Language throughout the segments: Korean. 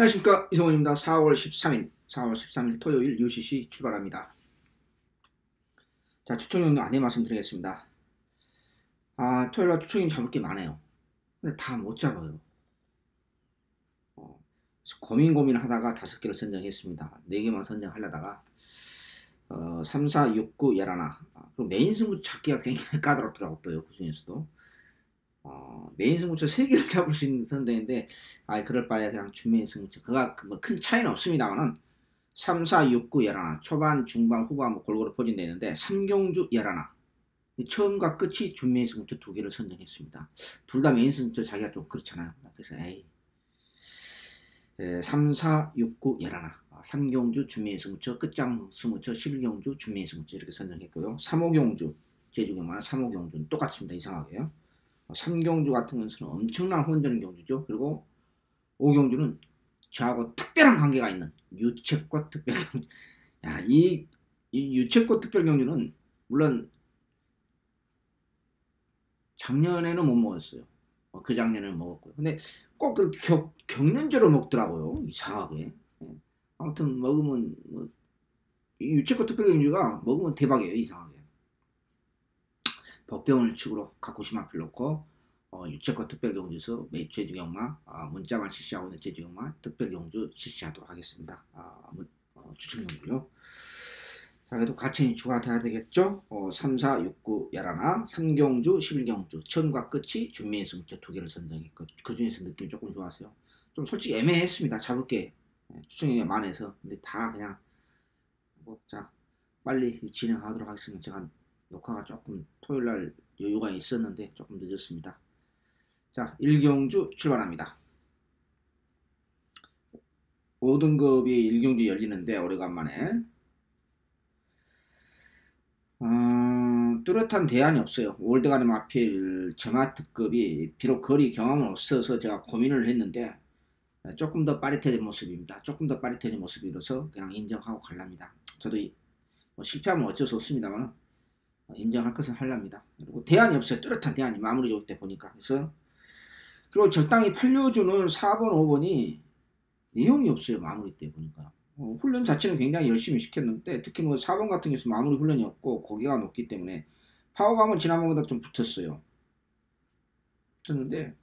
안녕하십니까, 이성원입니다. 4월 13일 토요일 UCC 출발합니다. 자, 추천용 안내 말씀드리겠습니다. 토요일날 추천용 잡을 게 많아요. 근데 다 못 잡아요. 고민 하다가 5개를 선정했습니다. 4개만 선정하려다가 3, 4, 6, 9, 11. 그리고 메인 승부 찾기가 굉장히 까다롭더라고요. 또 그 중에서도 메인 승부처 3개를 잡을 수 있는 선정인데 그럴 바에 그냥 준메인 승부처 그가 큰 차이는 없습니다만은 3, 4, 6, 9, 11 초반, 중반, 후반 골고루 포진되어 있는데 3경주 11 처음과 끝이 준메인 승부처 2개를 선정했습니다. 둘 다 메인 승부처 자기가 좀 그렇잖아요. 그래서 3, 4, 6, 9, 11 3경주 준메인 승부처, 끝장 승부처, 11경주 준메인 승부처 이렇게 선정했고요. 3호경주 제주경마 3호경주는 똑같습니다. 이상하게요. 3경주 같은 경우는 엄청난 혼전 경주죠. 그리고 5경주는 저하고 특별한 관계가 있는 유채꽃 특별경주. 이 유채꽃 특별경주는 물론 작년에는 못 먹었어요. 그 작년에는 먹었고요. 근데 꼭 그 경련제로 먹더라고요. 이상하게. 아무튼 먹으면 유채꽃 특별경주가 먹으면 대박이에요. 이상하게. 복병을 축으로 가쿠시마필 놓고 유채꽃 특별경주에서 제주경마 문자만 실시하고 있는 제주경마 특별경주 실시하도록 하겠습니다. 추천경주요. 자, 그래도 같이 추가돼야 되겠죠. 3, 4, 6, 9, 11 3경주, 11경주 처음과 끝이 준메인 승부처 2개를 선정했고 그 중에서 느낌이 조금 좋았어요. 좀 솔직히 애매했습니다. 잡을 게 추천이 많아서. 근데 다 그냥 자 빨리 진행하도록 하겠습니다. 제가 녹화가 조금 토요일날 여유가 있었는데 조금 늦었습니다. 자, 1경주 출발합니다. 5등급이 1경주 열리는데 오래간만에 뚜렷한 대안이 없어요. 월드가드 마필 제마특급이 비록 거리 경험은 없어서 제가 고민을 했는데 조금 더 빠릿해진 모습입니다. 조금 더 빠릿해진 모습이라서 그냥 인정하고 갈랍니다. 저도 실패하면 어쩔 수 없습니다만 인정할 것은 하랍니다. 그리고 대안이 없어요. 뚜렷한 대안이 마무리 좋을 때 보니까. 그리고 적당히 팔려주는 4번, 5번이 내용이 없어요. 마무리 때 보니까. 훈련 자체는 굉장히 열심히 시켰는데 특히 4번 같은 경우에서 마무리 훈련이 없고 고개가 높기 때문에 파워감은 지난번보다 좀 붙었어요. 붙었는데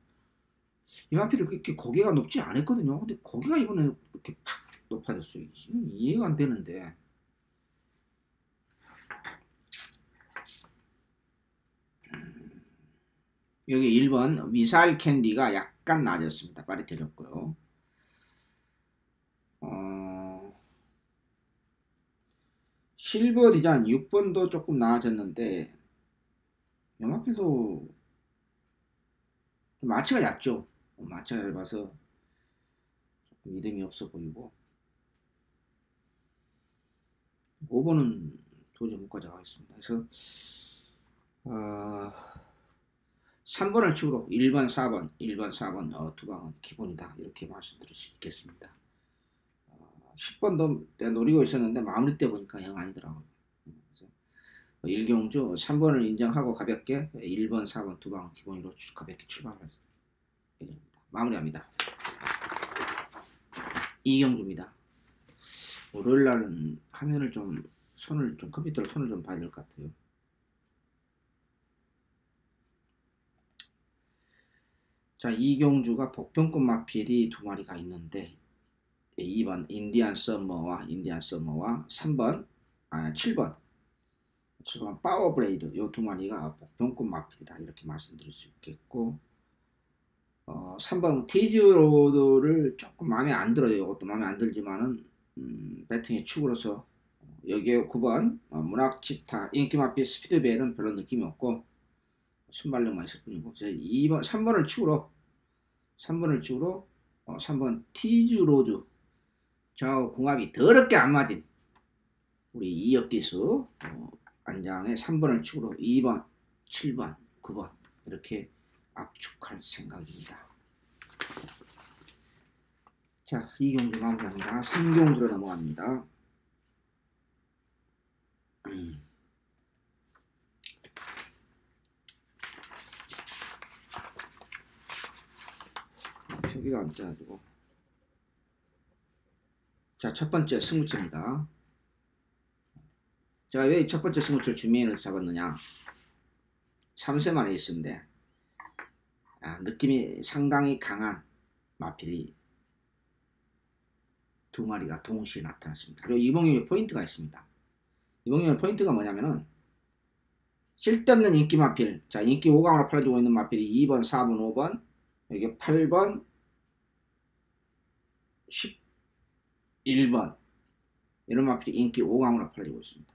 이마필이 그렇게 고개가 높지 않았거든요. 근데 고개가 이번에 이렇게 팍 높아졌어요. 이해가 안 되는데. 여기 1번 미사일 캔디가 약간 낮았습니다. 빠릿해졌고요. 실버 디자인 6번도 조금 나아졌는데 연마필도 좀 마취가 얇죠. 마취가 얇아서 조금 믿음이 없어 보이고 5번은 도저히 못 가져가겠습니다. 그래서 3번을 축으로 1번, 4번, 1번, 4번 두 방은 기본이다. 이렇게 말씀드릴 수 있겠습니다. 10번도 내가 노리고 있었는데 마무리 때 보니까 영 아니더라고요. 그래서 1경주 3번을 인정하고 가볍게 1번, 4번 두 방 기본으로 가볍게 출발할 예정입니다. 마무리합니다. 2경주입니다. 월요일날은 화면을 좀 컴퓨터로 손을 좀 봐야 될 것 같아요. 자, 2경주가 복병권 마필이 2마리가 있는데 2번 인디안 서머와 3번 7번 파워브레이드 이 2마리가 복병권 마필이다 이렇게 말씀드릴 수 있겠고 3번 티즈로드를 조금 마음에 안 들어요. 이것도 마음에 안 들지만은 배팅의 축으로서 여기에 9번 문학치타 인기마필 스피드벨은 별로 느낌이 없고 순발력만 있을 뿐이고 2번 3번을 축으로 3번 티즈로드 저 궁합이 더럽게 안 맞은 우리 이역기수 안장의 3번을 축으로 2번, 7번, 9번 이렇게 압축할 생각입니다. 자, 2경주 마무리합니다. 3경주로 넘어갑니다. 표기가 안 짜가지고 자, 첫 번째 승부처입니다. 제가 왜 첫 번째 승부처를 주메인을 잡았느냐. 3세만에 있었는데 느낌이 상당히 강한 마필이 두 마리가 동시에 나타났습니다. 그리고 이봉님의 포인트가 있습니다. 이봉님의 포인트가 뭐냐면은 쓸데없는 인기 마필, 자 인기 5강으로 팔아주고 있는 마필이 2번, 4번, 5번, 여기 8번, 11번 이런 마필이 인기 5강으로 팔아주고 있습니다.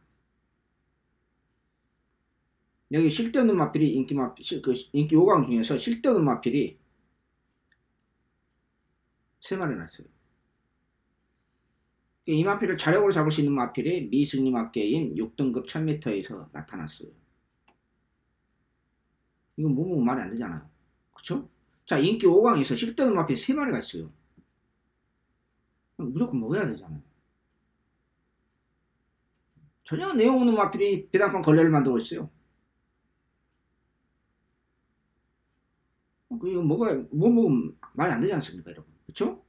여기 쓸데없는 마필이 인기 5강 중에서 쓸데없는 마필이 3마리 났어요. 이 마필을 자력으로 잡을 수 있는 마필이 미승리 맞게임 6등급 1000m에서 나타났어요. 이건 뭐 말이 안 되잖아요. 그쵸? 자, 인기 5강에서 쓸데없는 마필이 3마리가 있어요. 무조건 먹어야 되잖아요. 전혀 내용 없는 마필이 배당판 걸레를 만들고 있어요. 이거 먹으면 말이 안 되지 않습니까, 여러분? 그쵸?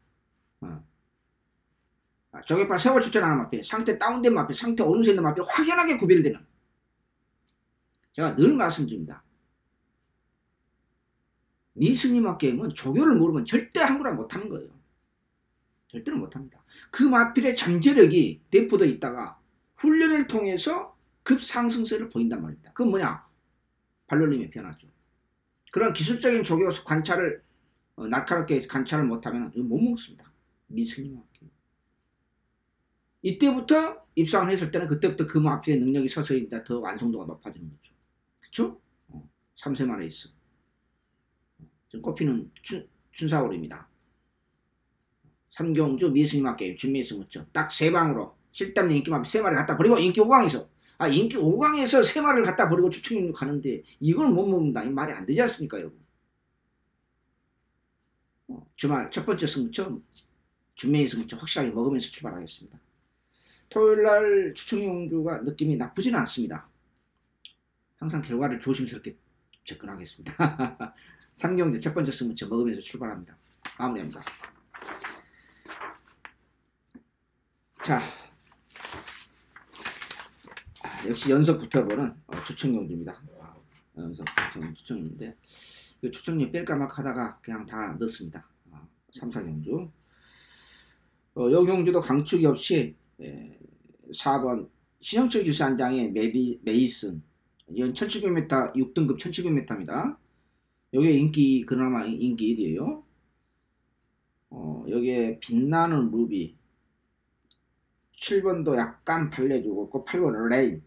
저격파 세월 추천하는 마필, 상태 다운된 마필, 상태 오른쪽에 있는 마필 확연하게 구별되는. 제가 늘 말씀드립니다. 미승리 맞게임은 조교를 모르면 절대 함부로 못하는 거예요. 절대로 못합니다. 그 마필의 잠재력이 내포되어 있다가 훈련을 통해서 급상승세를 보인단 말입니다. 그건 뭐냐? 발놀림의 변화죠. 그런 기술적인 조교 관찰을 날카롭게 관찰을 못하면 못 먹습니다. 미승리 맞게임. 이때부터 입상을 했을 때는 그때부터 그 마필의 능력이 서서히 더 완성도가 높아지는 거죠. 그쵸? 3세 만에 있어. 지금 꼽히는 춘사월입니다. 삼경주 미승리 맞게임 준미승 무죠. 딱 3방으로 쓸데없는 인기 마필 3마리 갖다 버리고 인기 5강에서 인기 5강에서 3마리를 갖다 버리고 추측률 가는데 이걸 못 먹는다. 이 말이 안 되지 않습니까, 여러분? 주말 첫 번째 승부처 준매인 승부처 확실하게 먹으면서 출발하겠습니다. 토요일날 추측용주가 느낌이 나쁘지는 않습니다. 항상 결과를 조심스럽게 접근하겠습니다. 삼경주 첫 번째 승부처 먹으면서 출발합니다. 마무리합니다. 자, 역시 연속 붙어보는 추측용주입니다. 연속 붙어보는 추측용주인데 추측용 뺄까 막 하다가 그냥 다 넣습니다. 3, 4경주. 요 경주도 강축이 없이 4번 신영철 기수 한 장의 메이슨 이건 1700m 6등급 1700m입니다. 여기에 인기 그나마 인기 1위에요. 여기에 빛나는 루비 7번도 약간 발려주고 그 8번 레인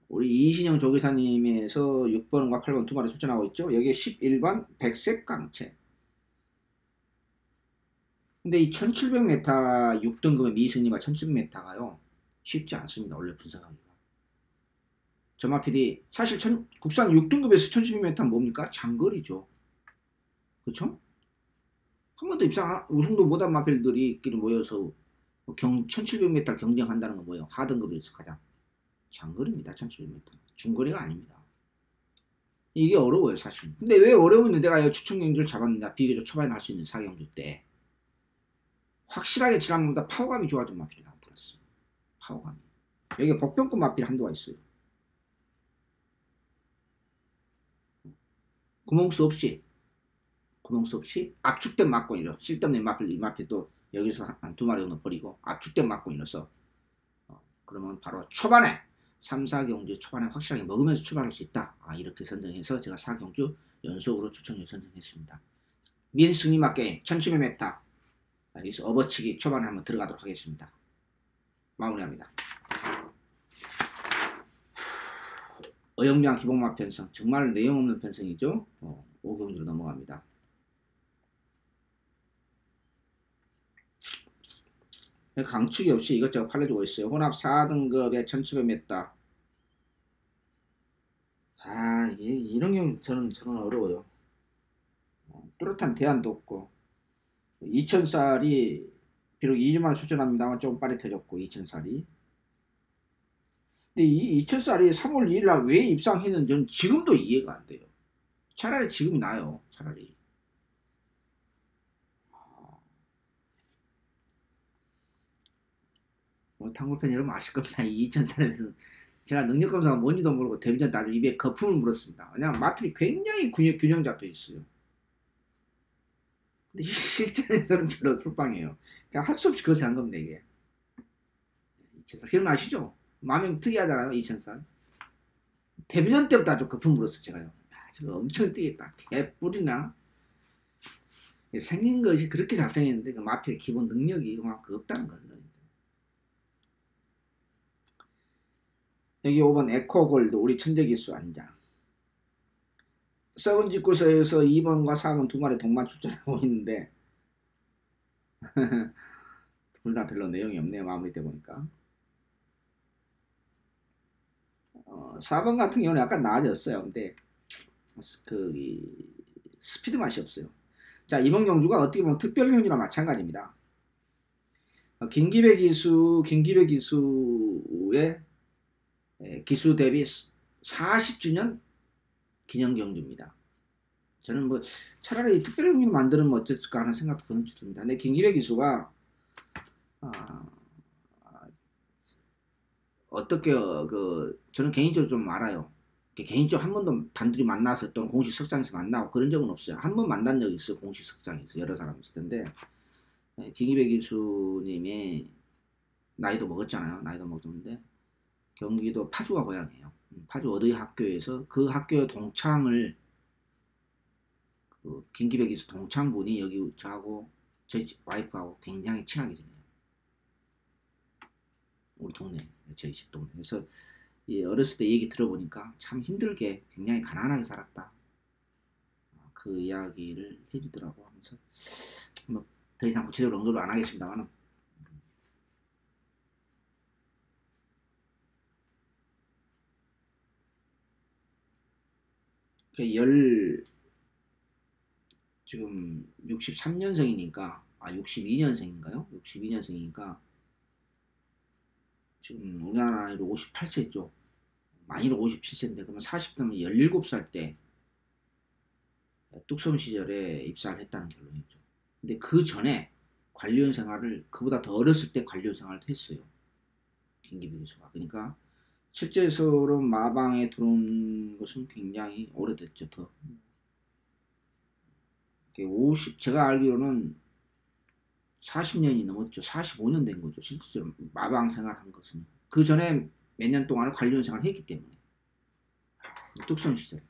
우리 이신영 조교사님에서 6번과 8번 두 마리 추천하고 있죠. 여기에 11번 백색 강채. 근데 이 1700m 6등급의 미승리가 1700m가요 쉽지 않습니다. 원래 분석하기가. 저 마필이 사실 국산 6등급에서 1700m는 뭡니까? 장거리죠. 그렇죠? 한 번도 우승도 못한 마필들이 모여서 1700m 경쟁한다는 건 뭐예요? 하등급에서 가장 장거리입니다. 1700m. 중거리가 아닙니다. 이게 어려워요, 사실. 근데 왜 어려우면 내가 추측경주를 잡았는데 비교적 초반에 할 수 있는 4경주 때 확실하게 지난번보다 파워감이 좋아진 마필이 나타났어요. 파워감이. 여기 복병급 마필 한도가 있어요. 구멍수 없이 압축된 막공이로 쓸데없는 마필 이 마필도 여기서 한 두 마리 정도 버리고 압축된 막공이로서 그러면 바로 초반에 3, 4경주 초반에 확실하게 먹으면서 출발할 수 있다. 이렇게 선정해서 제가 4경주 연속으로 추천을 선정했습니다. 미승리 맞게임 1700m 여기서 업어치기 초반에 한번 들어가도록 하겠습니다. 마무리합니다. 어영량 기본마 편성 정말 내용 없는 편성이죠. 5경주로 넘어갑니다. 강축이 없이 이것저것 팔려주고 있어요. 혼합 4등급에 1700m. 이런 경우 저는 어려워요. 뚜렷한 대안도 없고 2000쌀이 비록 2주만에 추천합니다만 조금 빠릿해졌고 2000쌀이. 근데 이 2000쌀이 3월 2일날 왜 입상했는지 저는 지금도 이해가 안 돼요. 차라리 지금이 나아요. 차라리. 뭐 탕골팬 여러분 아실 겁니다. 이 이천산에 대해서 제가 능력 검사가 뭔지도 모르고 데뷔전 나중 입에 거품을 물었습니다. 그냥 마필이 굉장히 균형 잡혀 있어요. 근데 실전에서는 별로 풀빵이에요. 그냥 할 수 없이 거세 한 겁니다 이게. 이천산 기억나시죠? 마음이 특이하잖아요 이천산. 데뷔전 때부터 아주 거품 물었어 제가요. 야, 저거 엄청 뛰겠다. 개뿔이나. 생긴 것이 그렇게 잘생겼는데 그 마필의 기본 능력이 그만큼 없다는 거예요. 여기 5번 에코골드 우리 천재기수 안장. 썩은 집구서에서 2번과 4번 두 마리 동반 출전하고 있는데 둘 다 별로 내용이 없네요. 마무리 때 보니까 4번 같은 경우는 약간 나아졌어요. 근데 스피드 맛이 없어요. 자, 이번 경주가 어떻게 보면 특별 경주랑 마찬가지입니다. 김기배 기수의 기수 대비 40주년 기념 경주입니다. 저는 뭐 차라리 특별 경기를 만드는 어쩔까 하는 생각도 듭니다. 근데 김기배 기수가 어떻게 저는 개인적으로 좀 알아요. 개인적으로 한 번도 단둘이 만나서 또는 공식 석장에서 만나고 그런 적은 없어요. 한 번 만난 적이 있어요. 공식 석장에서 여러 사람 있을 텐데 김기배 기수님이 나이도 먹었잖아요. 나이도 먹었는데 경기도 파주가 고향이에요. 파주 어디 학교에서 그 학교 동창을 김기배 기수 동창분이 여기 저하고 저희 와이프하고 굉장히 친하게 지내요. 우리 동네, 저희 집 동네. 그래서 어렸을 때 얘기 들어보니까 참 힘들게 굉장히 가난하게 살았다. 그 이야기를 해주더라고. 하면서 뭐 더 이상 구체적으로 언급을 안 하겠습니다만 지금 63년생이니까 62년생인가요? 62년생이니까 지금 우리나라 나이로 58세죠. 만이로 57세인데 그러면 40대면 17살 때 뚝섬 시절에 입사를 했다는 결론이죠. 근데 그 전에 관리원 생활을 그보다 더 어렸을 때 관리원 생활을 했어요. 김기배 교수가. 그러니까 실제적으로 마방에 들어온 것은 굉장히 오래됐죠. 더. 제가 알기로는 40년이 넘었죠. 45년 된 거죠. 실제로 마방 생활한 것은. 그 전에 몇 년 동안을 관리원 생활을 했기 때문에. 뚝섬 시절.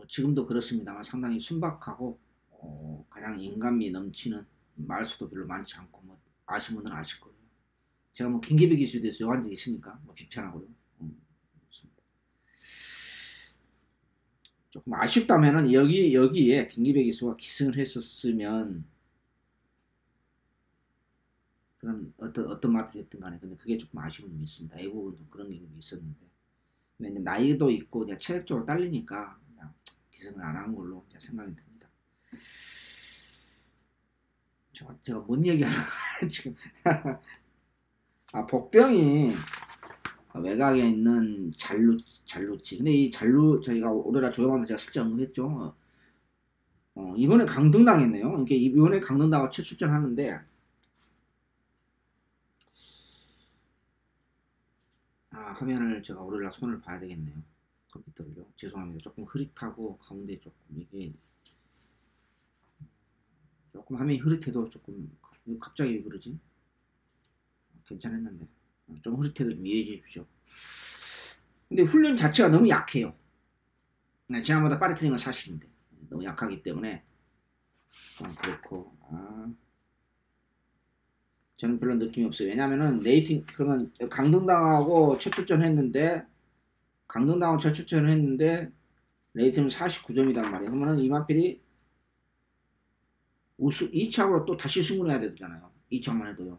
지금도 그렇습니다만 상당히 순박하고 가장 인간미 넘치는 말수도 별로 많지 않고 뭐 아시는 분들은 아실 거예요. 제가 뭐 김기배 기수에 대해서 요한 적이 있습니까? 뭐 비판하고요. 조금 아쉽다면은 여기에 김기배 기수가 기승을 했었으면 그런 어떤 마필이 됐든 간에 근데 그게 조금 아쉬운 점이 있습니다. 이 부분도 그런 게 있었는데 근데 나이도 있고 그냥 체력적으로 딸리니까 그냥 기승을 안 한 걸로 생각이 듭니다. 제가 뭔 얘기하나 지금 복병이 외곽에 있는 잘루치 근데 이 저희가 오레라 조용한테 제가 실제 언급했죠. 이번에 강등당했네요. 그러니까 이번에 강등당하고 첫 출전하는데 화면을 제가 오레라 손을 봐야 되겠네요. 컴퓨터를요. 죄송합니다. 조금 흐릿하고 가운데 조금 이게 조금 화면이 흐릿해도 조금 갑자기 왜 그러지? 괜찮았는데 좀 흐릿해도 좀 이해해 주십시오. 근데 훈련 자체가 너무 약해요. 지난보다 빠르게 트는 건 사실인데 너무 약하기 때문에 그렇고 저는 별로 느낌이 없어요. 왜냐면은 레이팅 그러면 강등당하고 첫 출전했는데 강등당하고 첫 출전을 했는데 레이팅은 49점이단 말이에요. 그러면은 이마필이 2차로 또 다시 승부를 해야 되잖아요. 2차만 해도요.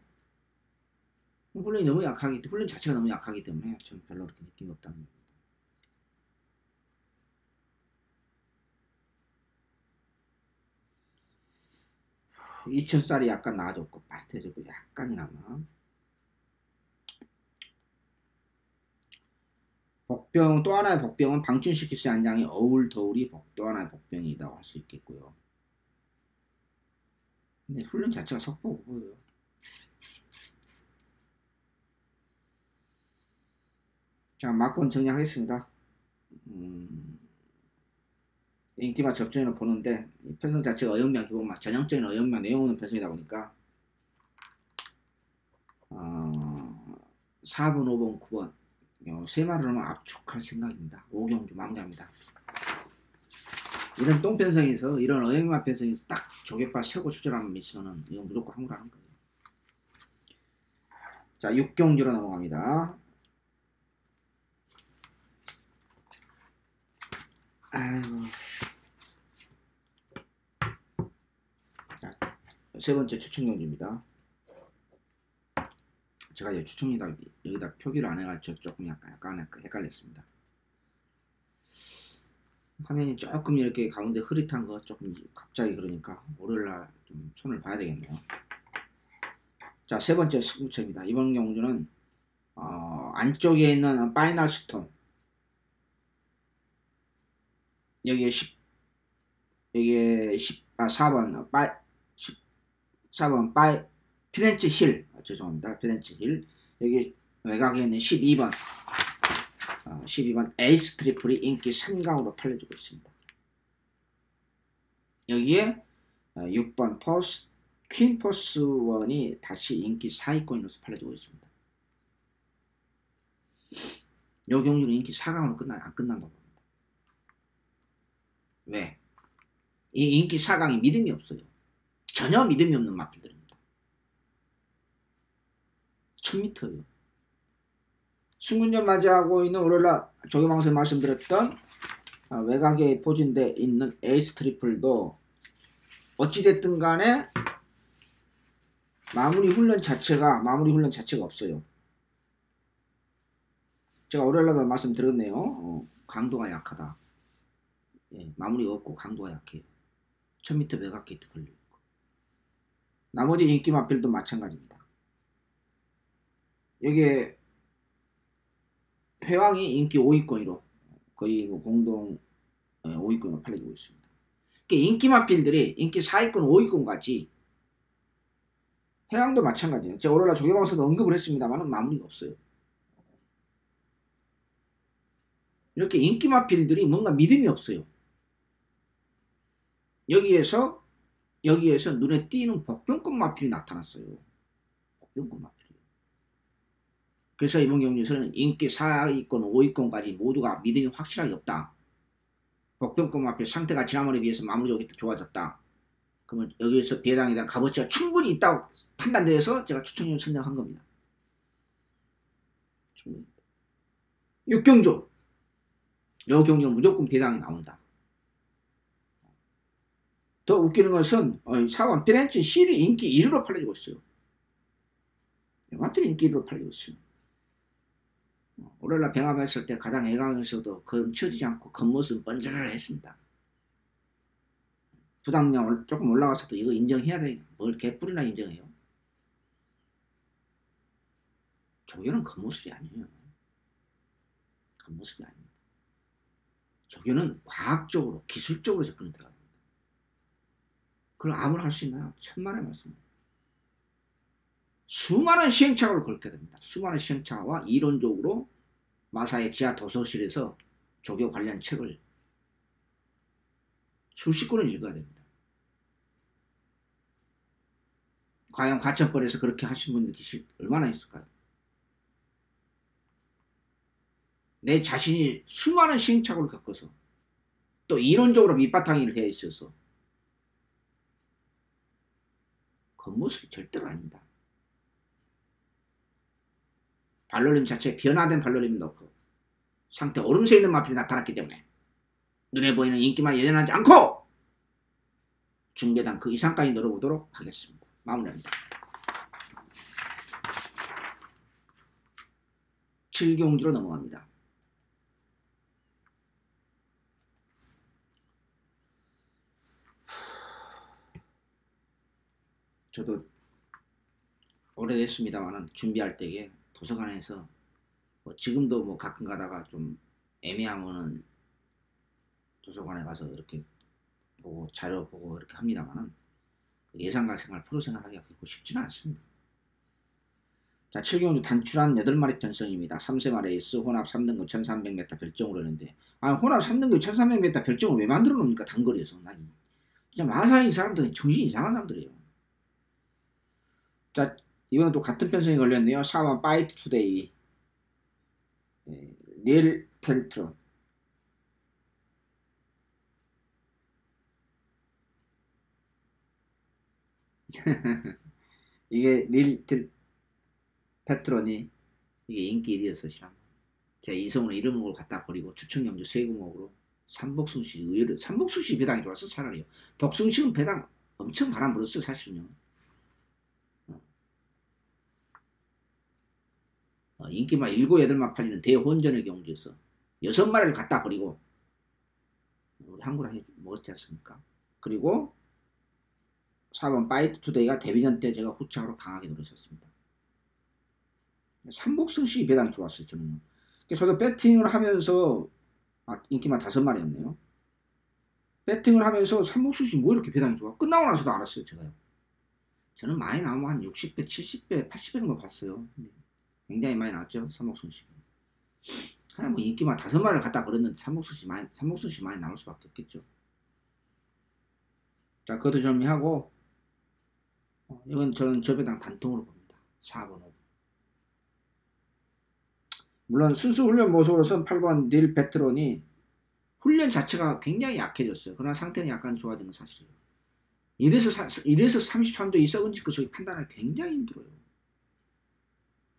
훈련이 너무 약하기 때문에 훈련 자체가 너무 약하기 때문에 저는 별로 그렇게 느낌이 없다는 겁니다. 이천살이 약간 나아졌고 빠릿해졌고 약간이나마 복병 또 하나의 복병은 방춘식 기수의 안장이 어울 더울이 또 하나의 복병이라고 할 수 있겠고요. 근데 훈련 자체가 속보고 보여요. 자, 막권 정리하겠습니다. 인기만 접전을 보는데 편성 자체가 어영명 기본 전형적인 어영명 내용 없는 편성이다 보니까 4번, 5번, 9번 세 마리로만 압축할 생각입니다. 5경주 마무리합니다. 이런 똥편성에서 이런 어영명 편성에서 딱 조개발 세고 수절하면 있으면 이건 무조건 항구라는 거예요. 자, 6경주로 넘어갑니다. 아이고. 자, 세 번째 추측경주입니다. 제가 이제 추측이다 여기다 표기를 안 해가지고 조금 약간 헷갈렸습니다. 화면이 조금 이렇게 가운데 흐릿한 거 조금 갑자기 그러니까 월요일날 좀 손을 봐야 되겠네요. 자, 세 번째 승부처입니다. 이번 경주는 안쪽에 있는 파이널 스톤 여기에 4번 4번 피렌체 힐 죄송합니다. 피렌체 힐 여기 외곽에 있는 12번 12번 에이스 트리플이 인기 3강으로 팔려지고 있습니다. 여기에 6번 포스 퀸 포스 1이 다시 인기 4위권으로서 팔려지고 있습니다. 이 경주는 인기 4강으로 안 끝난다고 합니다. 왜? 이 인기 4강이 믿음이 없어요. 전혀 믿음이 없는 마필들입니다. 1000m예요. 승군전 맞이하고 있는 월요일날 조경방송에 말씀드렸던 외곽에 포진되어 있는 에이스 트리플도 어찌됐든 간에 마무리 훈련 자체가 없어요. 제가 월요일날도 말씀드렸네요. 강도가 약하다. 예, 마무리가 없고 강도가 약해요. 1000m 외곽 게이트 걸려있고 나머지 인기 마필도 마찬가지입니다. 여기에 회왕이 인기 5위권으로 거의 뭐 공동 5위권으로 팔려지고 있습니다. 그러니까 인기 마필들이 인기 4위권, 5위권 같이 회왕도 마찬가지예요. 제가 오늘날 조개방송도 언급을 했습니다만 마무리가 없어요. 이렇게 인기 마필들이 뭔가 믿음이 없어요. 여기에서 눈에 띄는 복병권 마필이 나타났어요. 복병권 마필. 그래서 이번 경주에서는 인기 4위권, 5위권까지 모두가 믿음이 확실하게 없다. 복병권 마필 상태가 지난번에 비해서 마무리가 좋아졌다. 그러면 여기에서 배당에 대한 값어치가 충분히 있다고 판단되어서 제가 추천을 선정한 겁니다. 6경주. 이 경주는 무조건 배당이 나온다. 더 웃기는 것은 4번 피렌체 힐이 인기 1위로 팔려지고 있어요. 영화필 인기 1위로 팔려지고 있어요. 월요일날 병합했을 때 가장 애강에서도 치워지지 않고 겉모습은 번져했습니다. 부당량 조금 올라가서도 이거 인정해야 돼. 뭘 개뿔이나 인정해요. 조교는 겉모습이 아니에요. 겉모습이 아닙니다. 조교는 과학적으로 기술적으로 접근을 들어갑니다. 그걸 암을 할 수 있나요? 천만의 말씀. 수많은 시행착오를 걸게 됩니다. 수많은 시행착오와 이론적으로 마사의 지하 도서실에서 조교 관련 책을 수십 권을 읽어야 됩니다. 과연 과천벌에서 그렇게 하신 분들이 얼마나 있을까요? 내 자신이 수많은 시행착오를 겪어서 또 이론적으로 밑바탕을 해 있어서 겉모습이 절대로 아닙니다. 발놀림 자체에 변화된 발놀림이 넣고 상태 오름세 있는 마필이 나타났기 때문에 눈에 보이는 인기만 여전하지 않고 중계단 그 이상까지 늘어보도록 하겠습니다. 마무리합니다. 7경주로 넘어갑니다. 저도 오래됐습니다만 준비할 때에 도서관에서 지금도 뭐 가끔 가다가 좀 애매하면은 도서관에 가서 이렇게 보고 자료 보고 이렇게 합니다만은 예상과 생활, 프로 생활하기가 그렇고 쉽지는 않습니다. 자, 7경주 단출한 8마리 편성입니다. 3생활 에이스, 혼합 3등급 1300m 별정으로 했는데, 아, 혼합 3등급 1300m 별정을 왜 만들어 놓습니까? 단거리에서. 난 진짜 마사이 사람들은 정신이 이상한 사람들이에요. 자, 이번엔 또 같은 편성이 걸렸네요. 4번 파이트 투데이. 릴 켈트론. 이게 릴 페트론이 이게 인기 1위였어. 제가 이성으로 이름을 갖다 버리고 주축염주 세구목으로 삼복순식 의외로 삼복순식 배당이 좋았어. 차라리요. 복순식은 배당 엄청 바람 불었어요. 사실은요. 인기만 7, 8만 팔리는 대혼전의 경주에서 6마리를 갖다 버리고 우리 한국랑 먹었지 않습니까? 그리고 4번 파이트 투데이가 데뷔전 때 제가 후창으로 강하게 노렸었습니다. 삼복승식이 배당이 좋았어요. 저는요. 저도 배팅을 하면서 인기만 5마리였네요. 배팅을 하면서 삼복승식 뭐 이렇게 배당이 좋아? 끝나고 나서도 알았어요. 제가요. 저는 많이 나오면 한 60배, 70배, 80배 정도 봤어요. 굉장히 많이 나왔죠. 삼복승식. 뭐 인기만 5마리를 갖다 버렸는데 삼복승식 많이 나올 수밖에 없겠죠. 자, 그것도 정리하고 이건 저는 저 배당 단통으로 봅니다. 4번, 5번. 물론 순수 훈련 모습으로서는 8번 닐 베트론이 훈련 자체가 굉장히 약해졌어요. 그러나 상태는 약간 좋아진 건 사실이에요. 이래서 33도 이 썩은 집 그 속이 판단하기 굉장히 힘들어요.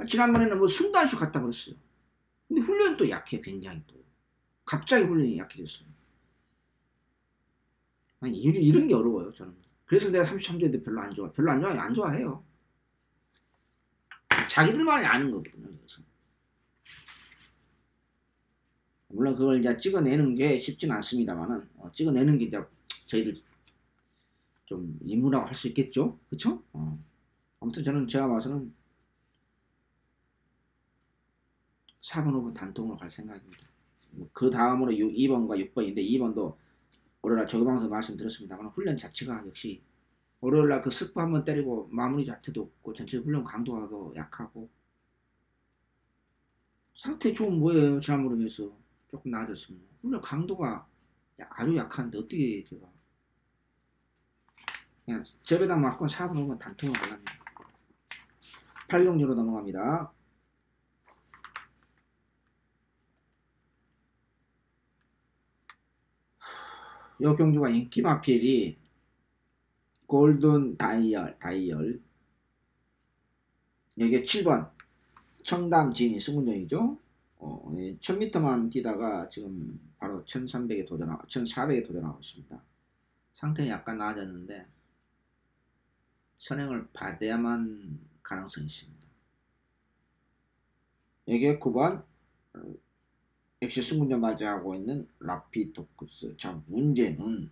지난번에는 뭐 숨도 안 쉬고 갖다 버렸어요. 근데 훈련이 또 약해. 굉장히 또 갑자기 훈련이 약해졌어요. 아니, 이런 게 어려워요. 저는. 그래서 내가 33도인데 별로 안 좋아. 별로 안 좋아해요. 안 좋아해요. 자기들만이 아는 거거든요. 그래서. 물론 그걸 이제 찍어내는 게 쉽지는 않습니다만은 찍어내는 게 이제 저희들 좀 임무라고 할 수 있겠죠. 그쵸? 아무튼 저는 제가 봐서는 4번, 5번 단통으로 갈 생각입니다. 그 다음으로 2번과 6번인데 2번도 월요일날 저기 방송 말씀드렸습니다만 훈련 자체가 역시 월요일날 그 스프 한번 때리고 마무리 자체도 없고 전체 훈련 강도가 더 약하고 상태 좋은 뭐예요. 지난번에 비해서 조금 나아졌습니다. 훈련 강도가 아주 약한데 어떻게 제가 그냥 저배당 맞고 4번, 5번 단통으로 갈랍니다. 8경주로 넘어갑니다. 이 경주가 인기 마필이 골든 다이얼 여기에 7번 청담 진이 승문정이죠. 1000m만 뛰다가 지금 바로 1300에 도전하고 1400에 도전하고 있습니다. 상태는 약간 나아졌는데 선행을 받아야만 가능성이 있습니다. 여기에 9번 역시 승문정 맞이하고 있는 라피도쿠스. 자, 문제는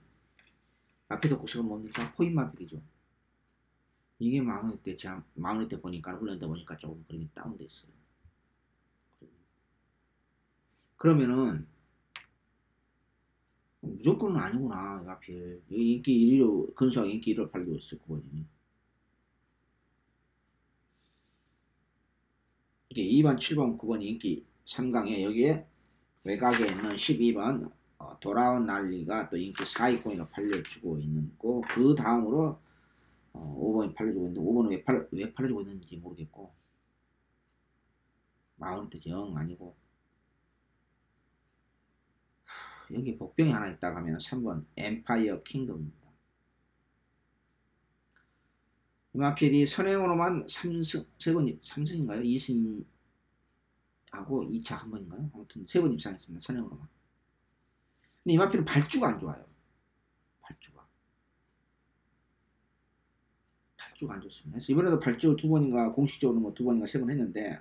라피도쿠스가 뭡니까? 코인마비이죠. 이게 마무리 때 보니까 훈련 때 보니까 조금 그림이 다운돼 있어요. 그러면은 무조건은 아니구나. 하필 인기 1위로 근소하게 인기 1위로 팔리고 있어요. 9번이. 이게 2번, 7번, 9번이 인기 3강에 여기에 외곽에 있는 12번 돌아온 난리가 또 인기 4위권으로 팔려주고 있는 거. 그 다음으로 5번이 팔려주고 있는데 5번은 왜 팔려주고 있는지 모르겠고 마운트 정 아니고 여기 복병이 하나 있다고 하면 3번 엠파이어 킹덤입니다. 이마필이 선행으로만 3승인가요? 2승하고 2차 한 번인가요? 아무튼 3번 입상했습니다. 선행으로만. 근데 이마필은 발주가 안 좋아요. 발주가 안 좋습니다. 그래서 이번에도 발주 2번인가 공식적으로 뭐 2번인가 3번 했는데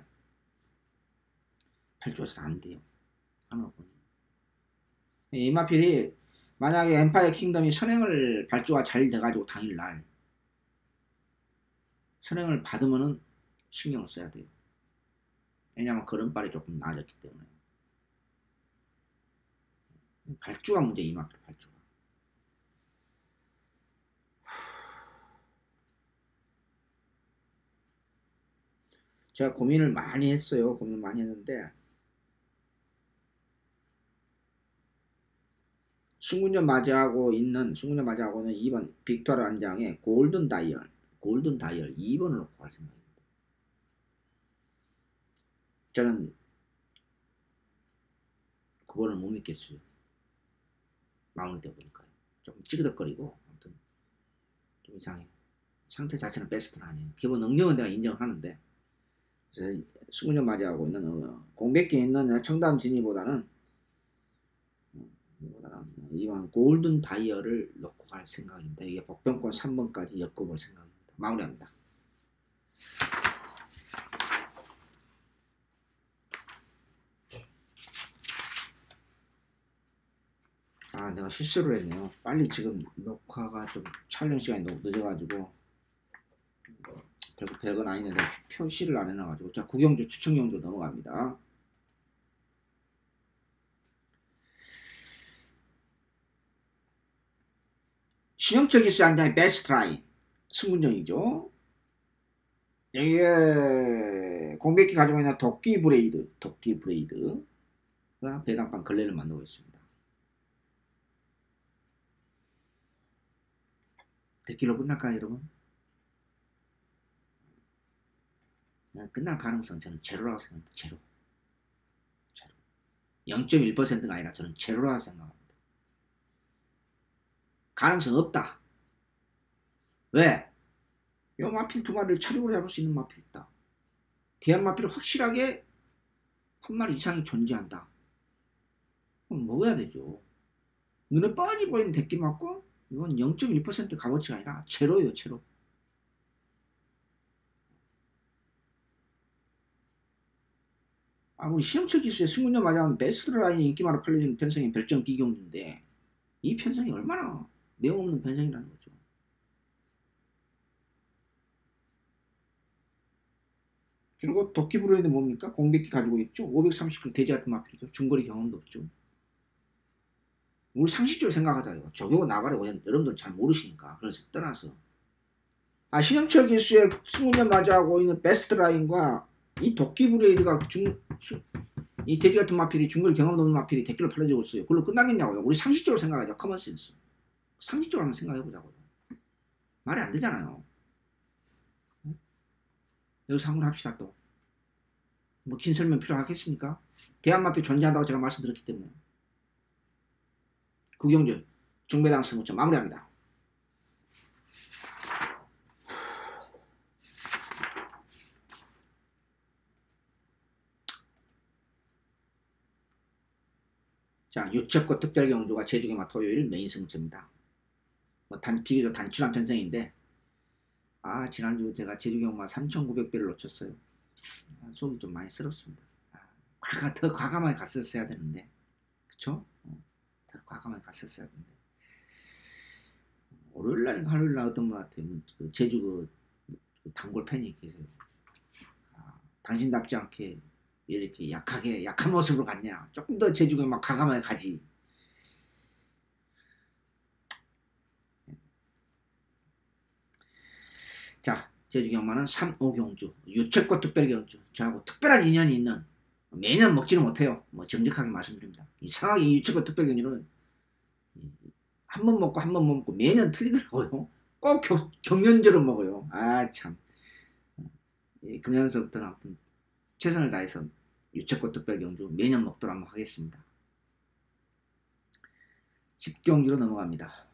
발주가 잘 안 돼요. 하나 보니. 이마필이 만약에 엠파이어 킹덤이 선행을 발주가 잘 돼가지고 당일날 선행을 받으면은 신경을 써야 돼요. 왜냐하면 걸음발이 조금 나아졌기 때문에. 발주가 문제. 이마필 발주가. 제가 고민을 많이 했어요. 고민을 많이 했는데 승군전 맞이하고는 2번 빅토르 안장의 골든 다이얼 2번을 놓고 갈 생각입니다. 저는 그거를 못 믿겠어요. 마운드 보니까요. 좀 찌그덕거리고 아무튼 좀 이상해요. 상태 자체는 베스트는 아니에요. 기본 능력은 내가 인정을 하는데 그래서 승군전 맞이하고 있는 공백기에 있는 청담 진이보다는 이번 골든 다이얼을 놓고 갈 생각입니다. 이게 복병권 3번까지 엮어볼 생각입니다. 마무리합니다. 아, 내가 실수를 했네요. 빨리 지금 녹화가 좀 촬영 시간이 너무 늦어가지고 별건 아닌데 표시를 안 해놔가지고 자, 구경주 추천경주 넘어갑니다. 신형철 기수 한장의 베스트 라인 승군정이죠. 이게 공백기 가지고 있는 도끼 브레이드가 배당판 걸레를 만들고 있습니다. 대기로 끝날까요, 여러분? 끝날 가능성 저는 제로라고 생각합니다. 제로. 0.1%가 아니라 저는 제로라고 생각합니다. 가능성 없다. 왜? 이 마필 두 마리를 차력으로 잡을 수 있는 마필이 있다. 대한 마필은 확실하게 한 마리 이상이 존재한다. 그럼 먹어야 되죠. 눈에 뻔히 보이는 대끼 맞고 이건 0.1% 값어치가 아니라 제로예요. 제로. 우리 시험철 기수의 승군전 맞아온 베스트 라인이 인기 많아 팔려지는 편성의 별정 비경주인데 이 편성이 얼마나 내용 없는 편성이라는 거죠. 그리고 도끼 브레이드 뭡니까? 공백기 가지고 있죠. 530kg 돼지 같은 마필이죠. 중거리 경험도 없죠. 우리 상식적으로 생각하자요. 저격은 나가려고 여러분들 잘 모르시니까. 그래서 떠나서 신영철 기수의 승군전 맞이하고 있는 베스트 라인과 이 도끼 브레이드가 이 돼지 같은 마필이 중거리 경험 없는 마필이 대끼를 팔려주고 있어요. 그걸로 끝나겠냐고요. 우리 상식적으로 생각하자. 커먼센스. 상식적으로 한번 생각해보자고요. 말이 안 되잖아요. 여기서 한번 합시다 또. 뭐 긴 설명 필요하겠습니까? 대한마필 존재한다고 제가 말씀드렸기 때문에. 구경준 중배당 승부처 마무리합니다. 자, 유채꽃 특별경주가 제주경마 토요일 메인 승부처입니다. 비교적 단출한 편성인데 지난주 제가 제주경마 3,900배를 놓쳤어요. 속이 좀 많이 쓰럽습니다. 더 과감하게 갔었어야 되는데 그쵸? 더 과감하게 갔었어야 되는데 월요일날인가 화요일날 어떤 분한테 그 제주 그 단골 팬이 계세요. 당신답지 않게 이렇게 약한 모습으로 갔냐. 조금 더 제주경마 과감하게 가지. 자, 제주경마는 3.5경주 유채꽃 특별경주 저하고 특별한 인연이 있는 매년 먹지는 못해요. 정직하게 말씀드립니다. 이상하게 이 유채꽃 특별경주는 한 번 먹고 한 번 못 먹고 매년 틀리더라고요. 꼭 경연제로 먹어요. 참. 금년서부터는 아무튼 최선을 다해서 유채꽃 특별경주 매년 먹도록 한번 하겠습니다. 10경주로 넘어갑니다.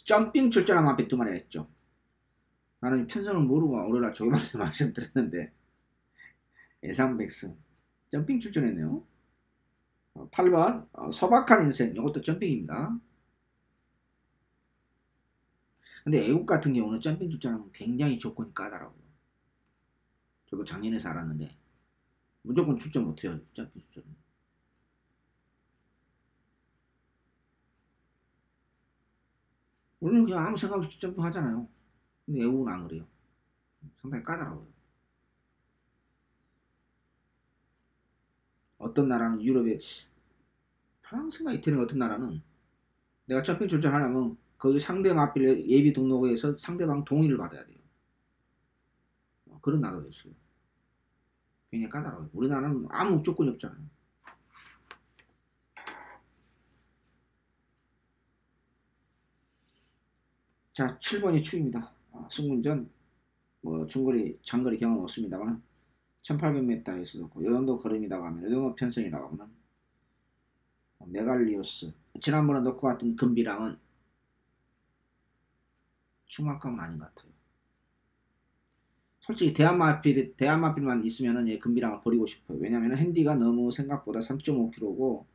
점핑 출전한 앞에 두 마리가 있죠. 나는 편성을 모르고 오로라 조개만에 말씀드렸는데 예상백승 점핑 출전했네요. 8번 소박한 인생 이것도 점핑입니다. 근데 애국 같은 경우는 점핑 출전하면 굉장히 조건이 까다로워요. 저도 작년에서 알았는데 무조건 출전 못해요. 점핑 출전은. 우리는 그냥 아무 생각 없이 점핑 하잖아요. 근데 애국은 안 그래요. 상당히 까다로워요. 어떤 나라는 유럽에 프랑스가 이태리가 어떤 나라는 내가 점핑 출전하려면 거기 상대 마필 예비 등록에서 상대방 동의를 받아야 돼요. 그런 나라도 있어요. 굉장히 까다로워요. 우리나라는 아무 조건이 없잖아요. 자, 7번이 추입니다. 승문전 뭐 중거리 장거리 경험 없습니다만 1800m에서 이 정도 걸음이라고 하면 이 정도 편성이라고 하면 메갈리오스 지난번에 놓고 갔던 금비랑은 중압감은 아닌 것 같아요. 솔직히 대한마필만 있으면은 금비랑을 버리고 싶어요. 왜냐면 핸디가 너무 생각보다 3.5kg고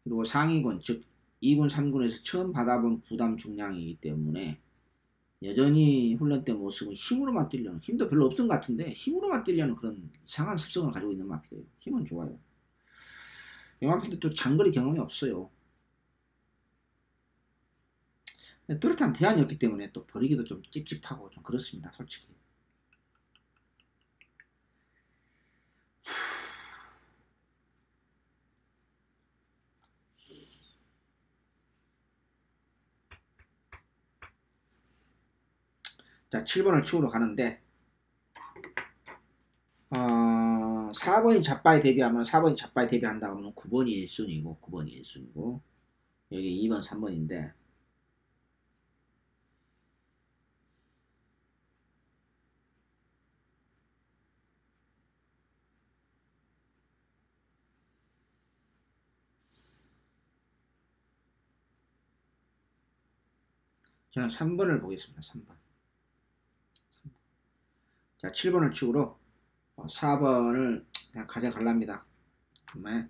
그리고 상위군 즉 2군 3군에서 처음 받아본 부담 중량이기 때문에 여전히 훈련 때 모습은 힘으로만 뛰려는 힘도 별로 없은 것 같은데 힘으로만 뛰려는 그런 이상한 습성을 가지고 있는 마필이에요. 힘은 좋아요. 이 마필도 또 장거리 경험이 없어요. 뚜렷한 대안이 없기 때문에 또 버리기도 좀 찝찝하고 좀 그렇습니다. 솔직히. 자, 7번을 치우러 가는데 4번이 잡바에 대비하면 4번이 잡바에 대비한다고 하면 9번이 1순위고 9번이 1순위고 여기 2번 3번인데 저는 3번을 보겠습니다. 3번. 자, 7번을 치우러 4번을 그냥 가져갈랍니다. 정말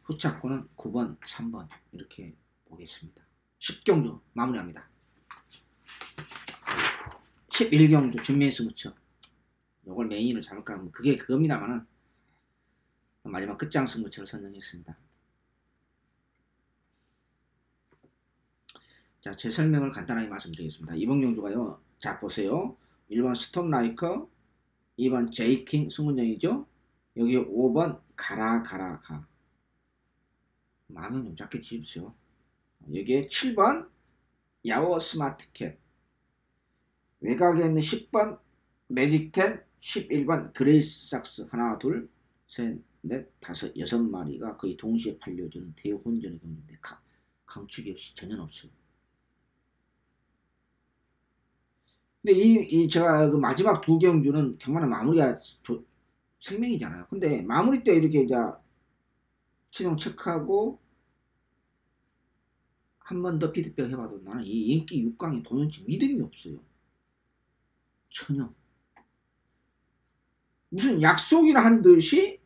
후착고는 9번, 3번 이렇게 보겠습니다. 10경주 마무리합니다. 11경주 준메이스 무쳐 요걸 메인으로 잡을까 하면 그게 그겁니다만은 마지막 끝장 승부처를 선정했습니다. 자, 제 설명을 간단하게 말씀드리겠습니다. 이번 경주가요. 자, 보세요. 1번 스톰라이커, 2번 제이킹 승문정이죠. 여기 5번 가라 가. 마음은 좀 작게 지십시오. 여기에 7번 야워 스마트캣, 외곽에 있는 10번 매직텐, 11번 그레이스삭스 하나 둘 셋 넷 다섯 6마리가 거의 동시에 팔려주는 대혼전의 경기인데 강축이 없이 전혀 없어요. 근데 제가 그 마지막 두 경주는 정말 마무리가 생명이잖아요. 근데 마무리 때 이렇게 이제 최종 체크하고 한 번 더 피드백 해봐도 나는 이 인기 6강이 도연치 믿음이 없어요. 전혀. 무슨 약속이나 한 듯이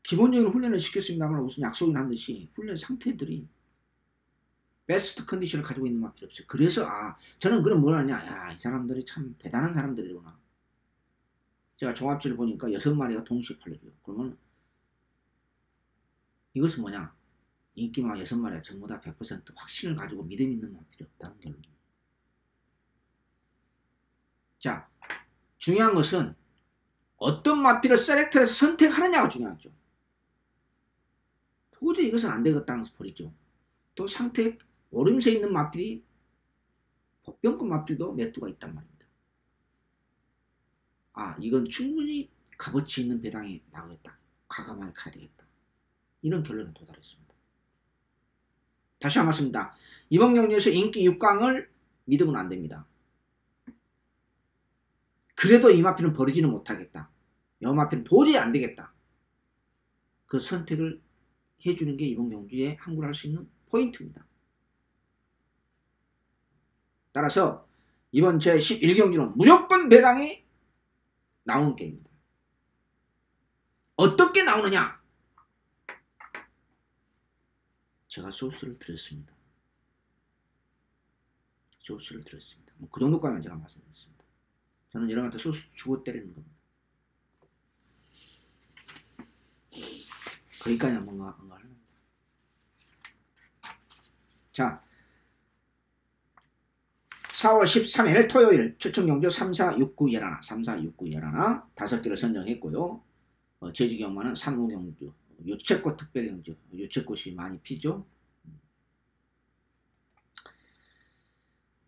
기본적인 훈련을 시켰습니다만 무슨 약속이나 한 듯이 훈련 상태들이 베스트 컨디션을 가지고 있는 맛이 없어요. 그래서 저는 그럼 뭘 하냐, 야, 이 사람들이 참 대단한 사람들이구나. 제가 종합지를 보니까 6마리가 동시에 팔려줘요. 그러면 이것은 뭐냐, 인기마 6마리가 전부 다 100% 확신을 가지고 믿음 있는 맛이 없다는 결론이에요. 자, 중요한 것은 어떤 마필을 셀렉터에서 선택하느냐가 중요하죠. 도저히 이것은 안 되겠다는 것을 버리죠. 또 상태 오름세 있는 마필이 복병급 마필도 몇 두가 있단 말입니다. 이건 충분히 값어치 있는 배당이 나오겠다. 과감하게 가야 되겠다. 이런 결론에 도달했습니다. 다시 한번 말씀드립니다. 이번 경기에서 인기 6강을 믿으면 안 됩니다. 그래도 이 마필은 버리지는 못하겠다. 이 마필은 도저히 안 되겠다. 그 선택을 해주는 게 이번 경주에 항구를 할 수 있는 포인트입니다. 따라서 이번 제 11경기는 무조건 배당이 나오는 게임입니다. 어떻게 나오느냐? 제가 소스를 드렸습니다. 소스를 드렸습니다. 그 정도까지만 제가 말씀드렸습니다. 저는 여러분한테 소스 주고 때리는 겁니다. 거기까지 뭔가 하는. 자, 4월 13일 토요일 추천경주 3, 4, 6, 9, 11, 3, 4, 6, 9, 11 5개를 선정했고요. 제주경마는 3, 5경주, 유채꽃 특별경주, 유채꽃이 많이 피죠.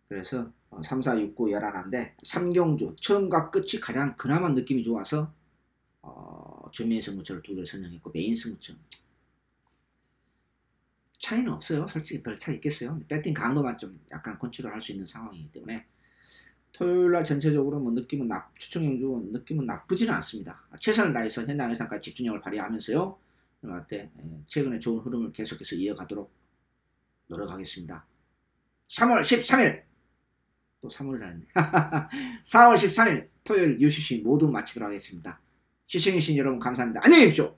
그래서 3, 4, 6, 9, 11인데 3경주 처음과 끝이 가장 그나마 느낌이 좋아서 준비인 승무처를 2개를 선정했고 메인 승무처 차이는 없어요. 솔직히 별 차이 있겠어요. 배팅 강도만 좀 약간 컨트롤 할 수 있는 상황이기 때문에 토요일날 전체적으로 뭐 느낌은 추천경주 느낌은 나쁘지는 않습니다. 최선을 다해서 현장 예상까지 집중력을 발휘하면서요. 최근에 좋은 흐름을 계속해서 이어가도록 노력하겠습니다. 3월 13일 또 3월이라네. 4월 13일 토요일 UCC 모두 마치도록 하겠습니다. 시청해주신 여러분 감사합니다. 안녕히 계십시오.